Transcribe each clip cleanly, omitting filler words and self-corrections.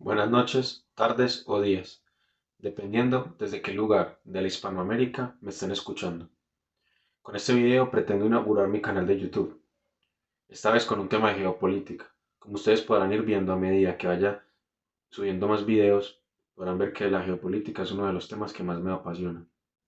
Buenas noches, tardes o días, dependiendo desde qué lugar de la Hispanoamérica me estén escuchando. Con este video pretendo inaugurar mi canal de YouTube, esta vez con un tema de geopolítica. Como ustedes podrán ir viendo a medida que vaya subiendo más videos, podrán ver que la geopolítica es uno de los temas que más me apasiona.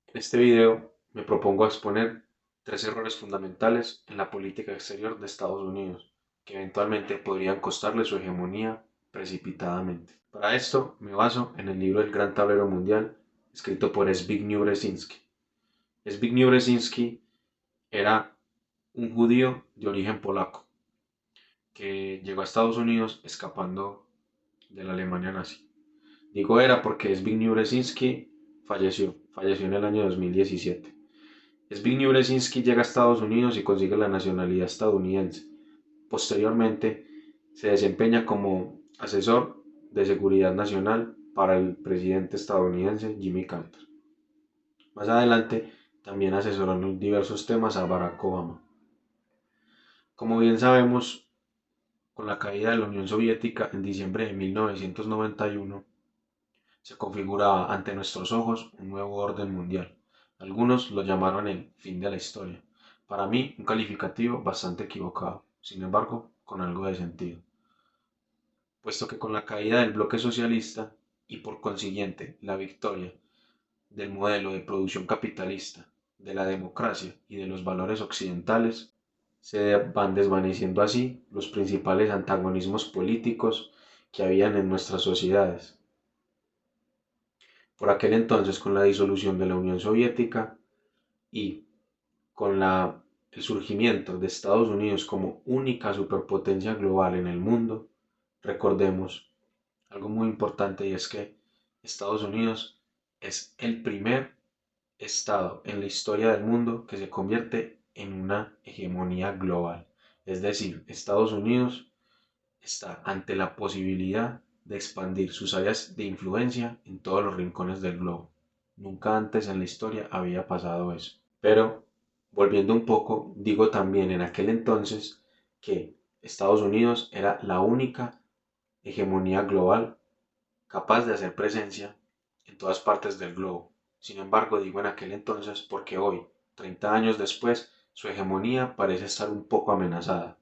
En este video me propongo exponer tres errores fundamentales en la política exterior de Estados Unidos, que eventualmente podrían costarle su hegemonía precipitadamente. Para esto me baso en el libro El Gran Tablero Mundial, escrito por Zbigniew Brzezinski. Zbigniew Brzezinski era un judío de origen polaco que llegó a Estados Unidos escapando de la Alemania nazi. Digo era porque Zbigniew Brzezinski falleció en el año 2017. Zbigniew Brzezinski llega a Estados Unidos y consigue la nacionalidad estadounidense. Posteriormente, se desempeña como asesor de seguridad nacional para el presidente estadounidense Jimmy Carter. Más adelante, también asesoró en diversos temas a Barack Obama. Como bien sabemos, con la caída de la Unión Soviética en diciembre de 1991, se configuraba ante nuestros ojos un nuevo orden mundial. Algunos lo llamaron el fin de la historia. Para mí, un calificativo bastante equivocado, sin embargo, con algo de sentido, puesto que con la caída del bloque socialista y por consiguiente la victoria del modelo de producción capitalista, de la democracia y de los valores occidentales, se van desvaneciendo así los principales antagonismos políticos que habían en nuestras sociedades. Por aquel entonces, con la disolución de la Unión Soviética y con el surgimiento de Estados Unidos como única superpotencia global en el mundo, recordemos algo muy importante, y es que Estados Unidos es el primer estado en la historia del mundo que se convierte en una hegemonía global. Es decir, Estados Unidos está ante la posibilidad de expandir sus áreas de influencia en todos los rincones del globo. Nunca antes en la historia había pasado eso. Pero, volviendo un poco, digo también en aquel entonces que Estados Unidos era la única hegemonía global capaz de hacer presencia en todas partes del globo. Sin embargo, digo en aquel entonces porque hoy, 30 años después, su hegemonía parece estar un poco amenazada.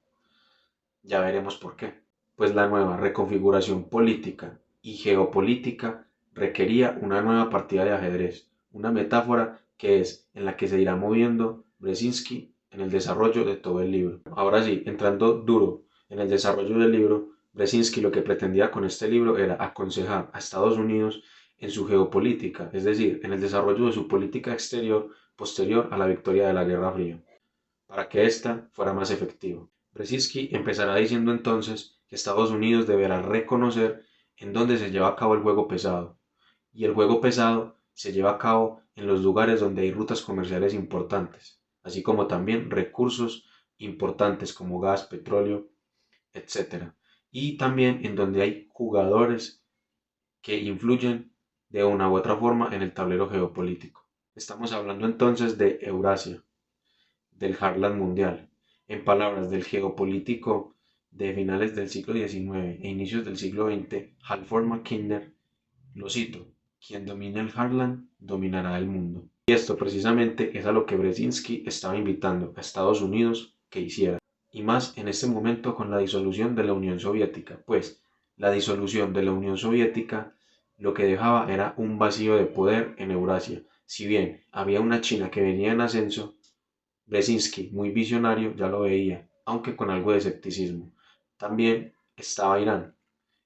Ya veremos por qué. Pues la nueva reconfiguración política y geopolítica requería una nueva partida de ajedrez, una metáfora que es en la que se irá moviendo Brzezinski en el desarrollo de todo el libro. Ahora sí, entrando duro en el desarrollo del libro, Brzezinski lo que pretendía con este libro era aconsejar a Estados Unidos en su geopolítica, es decir, en el desarrollo de su política exterior posterior a la victoria de la Guerra Fría, para que ésta fuera más efectiva. Brzezinski empezará diciendo entonces que Estados Unidos deberá reconocer en dónde se lleva a cabo el juego pesado, y el juego pesado se lleva a cabo en los lugares donde hay rutas comerciales importantes, así como también recursos importantes como gas, petróleo, etcétera, y también en donde hay jugadores que influyen de una u otra forma en el tablero geopolítico. Estamos hablando entonces de Eurasia, del Heartland mundial, en palabras del geopolítico de finales del siglo XIX e inicios del siglo XX, Halford Mackinder, lo cito: quien domine el Heartland dominará el mundo. Y esto precisamente es a lo que Brzezinski estaba invitando a Estados Unidos que hiciera, y más en este momento con la disolución de la Unión Soviética, pues la disolución de la Unión Soviética lo que dejaba era un vacío de poder en Eurasia. Si bien había una China que venía en ascenso, Brzezinski, muy visionario, ya lo veía, aunque con algo de escepticismo. También estaba Irán,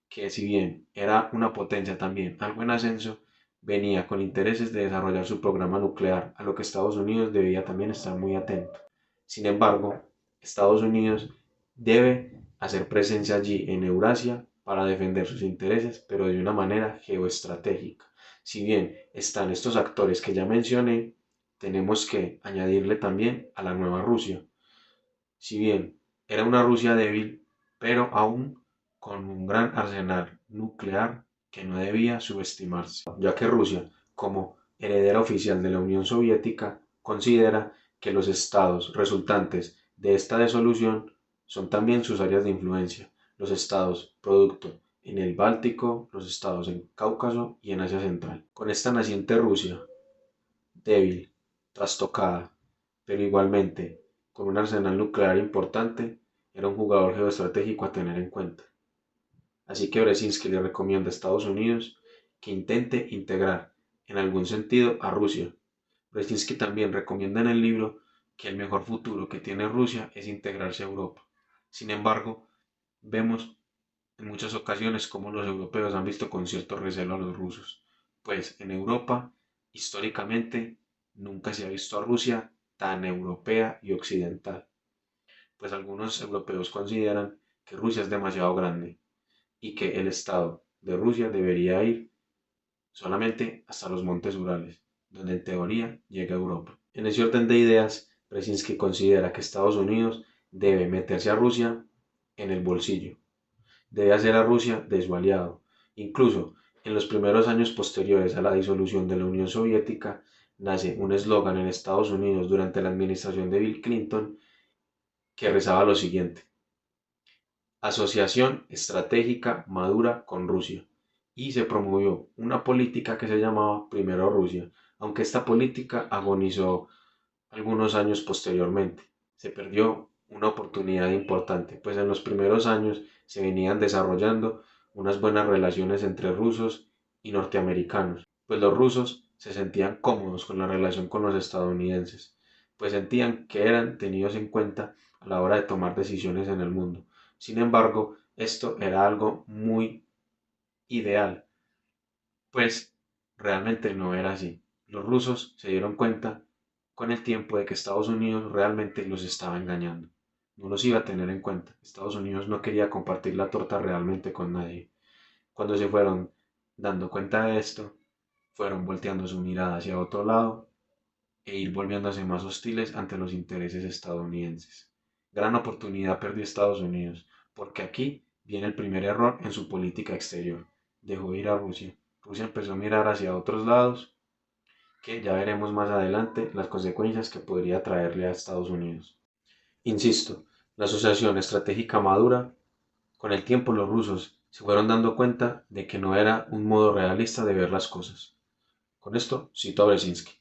que si bien era una potencia también algo en ascenso, venía con intereses de desarrollar su programa nuclear, a lo que Estados Unidos debía también estar muy atento. Sin embargo, Estados Unidos debe hacer presencia allí en Eurasia para defender sus intereses, pero de una manera geoestratégica. Si bien están estos actores que ya mencioné, tenemos que añadirle también a la nueva Rusia. Si bien era una Rusia débil, pero aún con un gran arsenal nuclear que no debía subestimarse, ya que Rusia, como heredera oficial de la Unión Soviética, considera que los estados resultantes de esta disolución son también sus áreas de influencia, los estados producto en el Báltico, los estados en Cáucaso y en Asia Central. Con esta naciente Rusia, débil, trastocada, pero igualmente con un arsenal nuclear importante, era un jugador geoestratégico a tener en cuenta. Así que Brzezinski le recomienda a Estados Unidos que intente integrar en algún sentido a Rusia. Brzezinski también recomienda en el libro que el mejor futuro que tiene Rusia es integrarse a Europa. Sin embargo, vemos en muchas ocasiones cómo los europeos han visto con cierto recelo a los rusos, pues en Europa, históricamente, nunca se ha visto a Rusia tan europea y occidental, pues algunos europeos consideran que Rusia es demasiado grande y que el Estado de Rusia debería ir solamente hasta los montes Urales, donde en teoría llega a Europa. En ese orden de ideas, Brzezinski considera que Estados Unidos debe meterse a Rusia en el bolsillo, debe hacer a Rusia de su aliado. Incluso en los primeros años posteriores a la disolución de la Unión Soviética, nace un eslogan en Estados Unidos durante la administración de Bill Clinton que rezaba lo siguiente: asociación estratégica madura con Rusia, y se promovió una política que se llamaba Primero Rusia, aunque esta política agonizó algunos años posteriormente. Se perdió una oportunidad importante, pues en los primeros años se venían desarrollando unas buenas relaciones entre rusos y norteamericanos, pues los rusos se sentían cómodos con la relación con los estadounidenses, pues sentían que eran tenidos en cuenta a la hora de tomar decisiones en el mundo. Sin embargo, esto era algo muy ideal, pues realmente no era así. Los rusos se dieron cuenta con el tiempo de que Estados Unidos realmente los estaba engañando. No los iba a tener en cuenta. Estados Unidos no quería compartir la torta realmente con nadie. Cuando se fueron dando cuenta de esto, fueron volteando su mirada hacia otro lado e ir volviéndose más hostiles ante los intereses estadounidenses. Gran oportunidad perdió Estados Unidos, porque aquí viene el primer error en su política exterior. Dejó ir a Rusia. Rusia empezó a mirar hacia otros lados, que ya veremos más adelante las consecuencias que podría traerle a Estados Unidos. Insisto, la asociación estratégica madura, con el tiempo los rusos se fueron dando cuenta de que no era un modo realista de ver las cosas. Con esto cito a Brzezinski.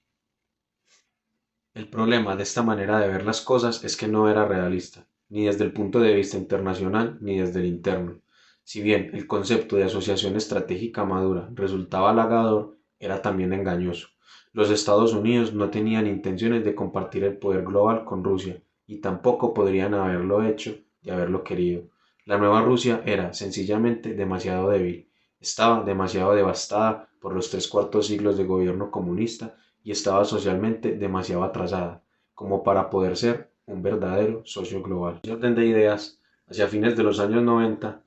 El problema de esta manera de ver las cosas es que no era realista, ni desde el punto de vista internacional ni desde el interno. Si bien el concepto de asociación estratégica madura resultaba halagador, era también engañoso. Los Estados Unidos no tenían intenciones de compartir el poder global con Rusia, y tampoco podrían haberlo hecho de haberlo querido. La nueva Rusia era sencillamente demasiado débil, estaba demasiado devastada por los 3/4 siglos de gobierno comunista y estaba socialmente demasiado atrasada como para poder ser un verdadero socio global. En orden de ideas, hacia fines de los años 90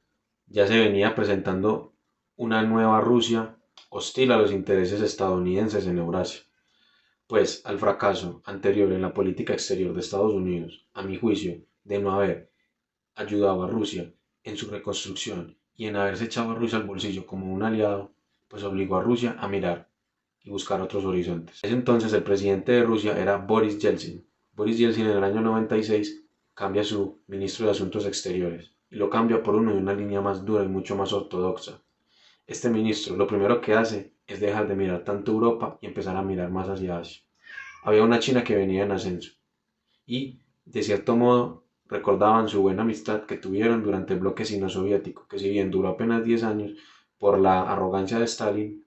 ya se venía presentando una nueva Rusia hostil a los intereses estadounidenses en Eurasia, pues al fracaso anterior en la política exterior de Estados Unidos, a mi juicio, de no haber ayudado a Rusia en su reconstrucción y en haberse echado a Rusia al bolsillo como un aliado, pues obligó a Rusia a mirar y buscar otros horizontes. En ese entonces el presidente de Rusia era Boris Yeltsin. Boris Yeltsin en el año 96 cambia su ministro de Asuntos Exteriores y lo cambia por uno de una línea más dura y mucho más ortodoxa. Este ministro lo primero que hace es dejar de mirar tanto Europa y empezar a mirar más hacia Asia. Había una China que venía en ascenso y, de cierto modo, recordaban su buena amistad que tuvieron durante el bloque sino-soviético, que si bien duró apenas 10 años por la arrogancia de Stalin,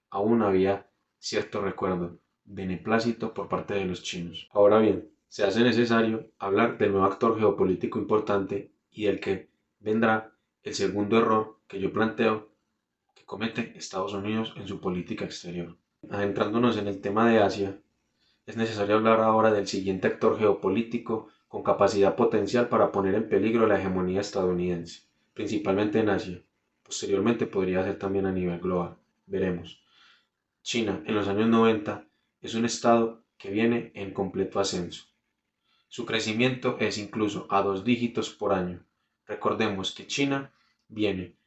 aún había cierto recuerdo, beneplácito por parte de los chinos. Ahora bien, se hace necesario hablar del nuevo actor geopolítico importante y del que vendrá el segundo error que yo planteo que comete Estados Unidos en su política exterior. Adentrándonos en el tema de Asia, es necesario hablar ahora del siguiente actor geopolítico con capacidad potencial para poner en peligro la hegemonía estadounidense, principalmente en Asia. Posteriormente podría ser también a nivel global. Veremos. China en los años 90 es un estado que viene en completo ascenso. Su crecimiento es incluso a 2 dígitos por año. Recordemos que China viene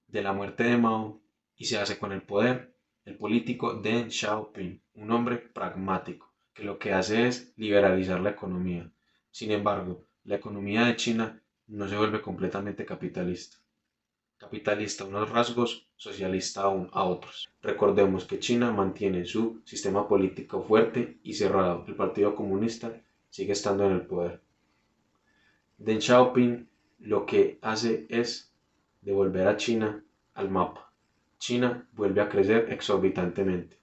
de la muerte de Mao y se hace con el poder el político Deng Xiaoping, un hombre pragmático, que lo que hace es liberalizar la economía. Sin embargo, la economía de China no se vuelve completamente capitalista. capitalista a unos rasgos, socialista a otros. Recordemos que China mantiene su sistema político fuerte y cerrado. El Partido Comunista sigue estando en el poder. Deng Xiaoping lo que hace es devolver a China al mapa. China vuelve a crecer exorbitantemente.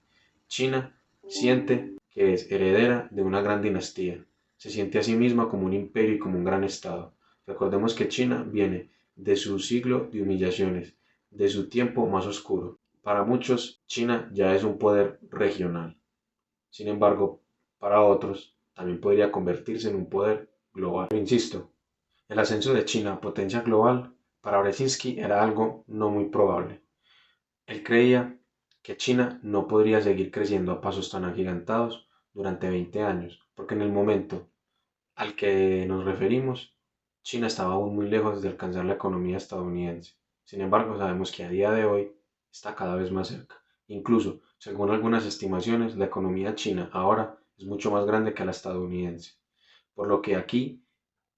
China siente que es heredera de una gran dinastía. Se siente a sí misma como un imperio y como un gran estado. Recordemos que China viene de su siglo de humillaciones, de su tiempo más oscuro. Para muchos, China ya es un poder regional. Sin embargo, para otros, también podría convertirse en un poder global. Pero insisto, el ascenso de China a potencia global para Brzezinski era algo no muy probable. Él creía que China no podría seguir creciendo a pasos tan agigantados durante 20 años, porque en el momento al que nos referimos, China estaba aún muy lejos de alcanzar la economía estadounidense. Sin embargo, sabemos que a día de hoy está cada vez más cerca. Incluso, según algunas estimaciones, la economía china ahora es mucho más grande que la estadounidense. Por lo que aquí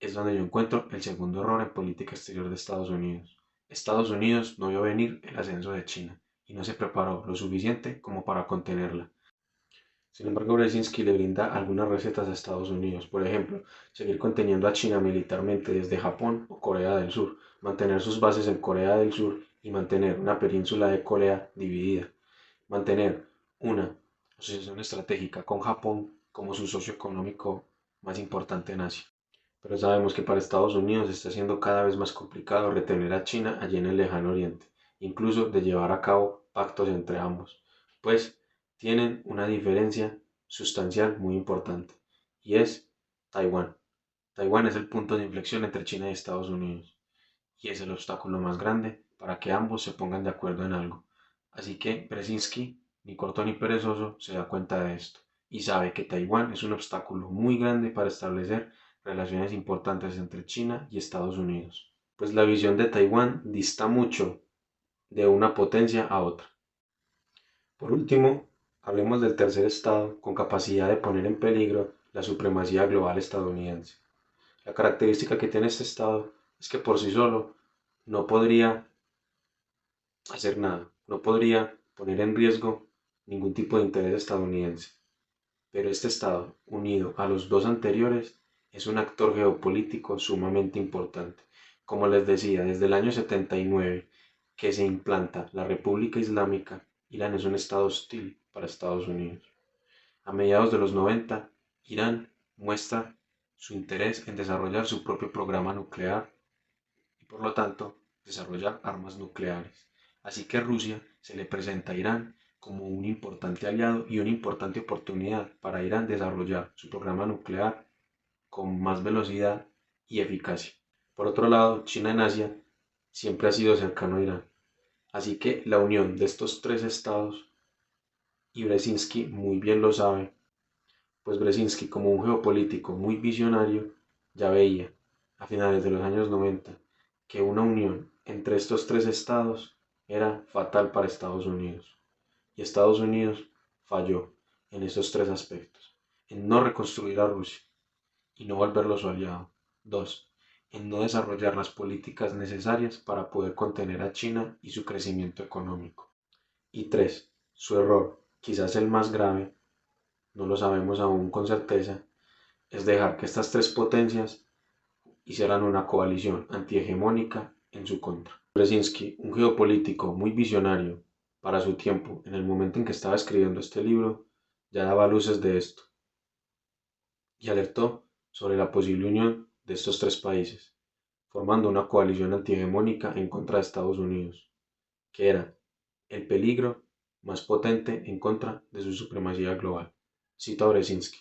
es donde yo encuentro el segundo error en política exterior de Estados Unidos. Estados Unidos no vio venir el ascenso de China y no se preparó lo suficiente como para contenerla. Sin embargo, Brzezinski le brinda algunas recetas a Estados Unidos, por ejemplo, seguir conteniendo a China militarmente desde Japón o Corea del Sur, mantener sus bases en Corea del Sur y mantener una península de Corea dividida, mantener una asociación estratégica con Japón como su socio económico más importante en Asia. Pero sabemos que para Estados Unidos está siendo cada vez más complicado retener a China allí en el lejano oriente, incluso de llevar a cabo pactos entre ambos, pues tienen una diferencia sustancial muy importante, y es Taiwán. Taiwán es el punto de inflexión entre China y Estados Unidos, y es el obstáculo más grande para que ambos se pongan de acuerdo en algo. Así que Brzezinski, ni corto ni perezoso, se da cuenta de esto y sabe que Taiwán es un obstáculo muy grande para establecer relaciones importantes entre China y Estados Unidos, pues la visión de Taiwán dista mucho de una potencia a otra. Por último, hablemos del tercer estado con capacidad de poner en peligro la supremacía global estadounidense. La característica que tiene este estado es que por sí solo no podría hacer nada, no podría poner en riesgo ningún tipo de interés estadounidense. Pero este estado, unido a los dos anteriores, es un actor geopolítico sumamente importante. Como les decía, desde el año 79 que se implanta la República Islámica, Irán es un estado hostil para Estados Unidos. A mediados de los 90, Irán muestra su interés en desarrollar su propio programa nuclear y por lo tanto desarrollar armas nucleares. Así que Rusia se le presenta a Irán como un importante aliado y una importante oportunidad para Irán desarrollar su programa nuclear con más velocidad y eficacia. Por otro lado, China en Asia siempre ha sido cercano a Irán. Así que la unión de estos tres estados, y Brzezinski muy bien lo sabe, pues Brzezinski como un geopolítico muy visionario ya veía, a finales de los años 90, que una unión entre estos tres estados era fatal para Estados Unidos. Y Estados Unidos falló en estos tres aspectos. En no reconstruir a Rusia y no volverlo su aliado. 2. En no desarrollar las políticas necesarias para poder contener a China y su crecimiento económico. Y 3. Su error, quizás el más grave, no lo sabemos aún con certeza, es dejar que estas tres potencias hicieran una coalición antihegemónica en su contra. Brzezinski, un geopolítico muy visionario para su tiempo, en el momento en que estaba escribiendo este libro, ya daba luces de esto y alertó sobre la posible unión de estos tres países, formando una coalición antihegemónica en contra de Estados Unidos, que era el peligro más potente en contra de su supremacía global. Cito a Brzezinski.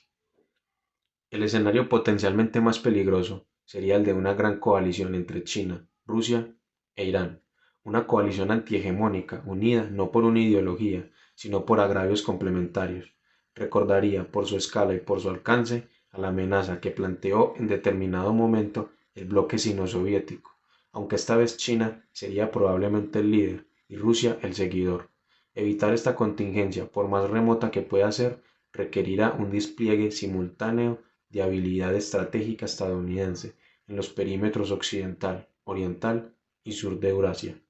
El escenario potencialmente más peligroso sería el de una gran coalición entre China, Rusia e Irán, una coalición antihegemónica unida no por una ideología, sino por agravios complementarios. Recordaría por su escala y por su alcance a la amenaza que planteó en determinado momento el bloque sino-soviético, aunque esta vez China sería probablemente el líder y Rusia el seguidor. Evitar esta contingencia, por más remota que pueda ser, requerirá un despliegue simultáneo de habilidad estratégica estadounidense en los perímetros occidental, oriental y sur de Eurasia.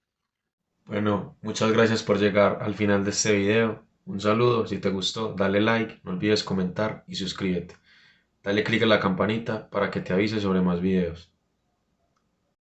Bueno, muchas gracias por llegar al final de este video. Un saludo, si te gustó, dale like, no olvides comentar y suscríbete. Dale click a la campanita para que te avise sobre más videos.